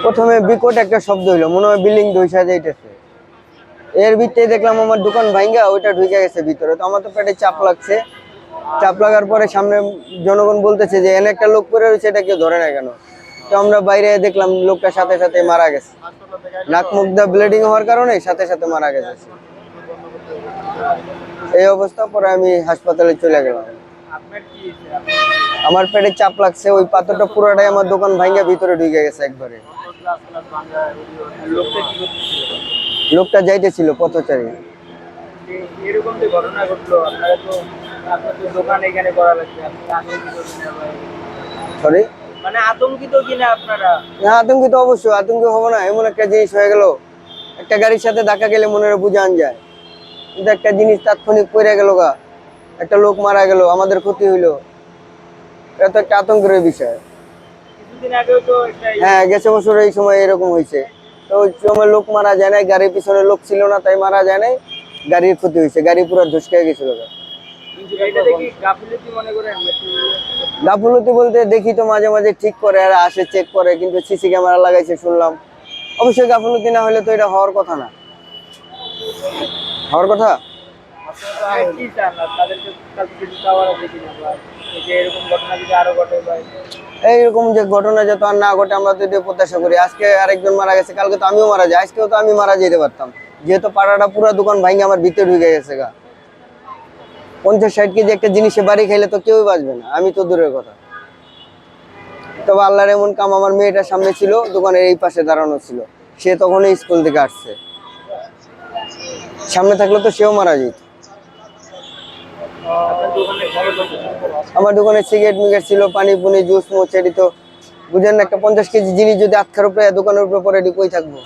প্রথমে বিকট একটা শব্দ হইলো, মনে হয় বিল্ডিং ধইসা যাইতেছে। এর ভিতরে দেখলাম আমার দোকান ভাঙ্গা ওইটা ঢুকে গেছে ভিতরে। তো আমার তো পেটে চাপ লাগছে। চাপ লাগার পরে সামনে জনগণ বলতেছে যে এনে একটা লোক পড়ে রয়েছে, এটা কেউ ধরে না কেন? তো আমরা বাইরে দেখলাম লোকটা সাথে সাথে মারা গেছে। নাক মুখ দিয়ে ব্লিডিং হওয়ার কারণে সাথে সাথে মারা গেছে। এই অবস্থা, পরে আমি হাসপাতালে চলে গেলাম। আমার পেটে চাপ লাগছে, ওই পাথরটা পুরোটাই আমার দোকান ভাঙ্গা ভিতরে ঢুকে গেছে একবারে। লোকটা যাইতেছিল পথচারী। এরকম যে ঘটনা ঘটলো, আপনারা তো আপনার তো দোকান এখানে করা লাগছে, আপনি আতঙ্কিত কিনা ভাই? সরি, মানে আতঙ্কিত কিনা আপনারা? হ্যাঁ আতঙ্কিত, অবশ্যই আতঙ্কিত হবো না? এমন একটা জিনিস হয়ে গেল, একটা গাড়ির সাথে ধাক্কা গেলে মনে বুঝান যায়, কিন্তু একটা জিনিস তাৎক্ষণিক পড়ে গেল গা, একটা লোক মারা গেল, আমাদের ক্ষতি হইলো, এটা তো একটা আতঙ্কের বিষয়। কিছুদিন আগেও তো একটা হ্যাঁ, গেছে বছর এই সময় এরকম হয়েছে। তো ওই সময় লোক মারা যায় নাই, গাড়ির পিছনে লোক ছিল না তাই মারা যায় নাই, গাড়ির ক্ষতি হয়েছে, গাড়ি পুরো ধসকে গেছিল। এটা দেখি গাফিলতি মনে করেন? গাফলতি বলতে দেখি তো মাঝে মাঝে ঠিক করে আর আসে চেক করে, কিন্তু সিসি ক্যামেরা লাগাইছে শুনলাম। অবশ্যই গাফলতি না হলে তো এটা হওয়ার কথা না, হওয়ার কথা। আপনারা কি চান? তাদেরকে কাছে কিছু চাওয়ার আছে কিনা ভাই? এই যে এরকম ঘটনা যদি আরো ঘটে ভাই? এইরকম যে ঘটনা যত আর না ঘটে আমরা তো এটা প্রত্যাশা করি। আজকে আরেকজন মারা গেছে, কালকে তো আমিও মারা যাই, আজকেও তো আমি মারা যেতে পারতাম, যেহেতু পাড়াটা পুরো দোকান ভাঙে আমার ভিতরে ঢুকে গেছে গা। 50-60 কেজি একটা জিনিসে বাড়ি খাইলে তো কেউই বাঁচবে না, আমি তো দূরের কথা। তবে আল্লাহর এমন কাম, আমার মেয়েটার সামনে ছিল, দোকানের এই পাশে দাঁড়ানো ছিল, সে তখনই স্কুল থেকে আসছে, সামনে থাকলে তো সেও মারা যেত। আপনার দোকানে ঘরে বসে আমার দোকানে সিগারেট মিগারেট ছিল, পানি পুনি জুস মুচ, এটি তো বুঝেন না, একটা 50 কেজি জিনিস যদি আটখার উপরে দোকানের উপরে পরে এটি কই থাকবো?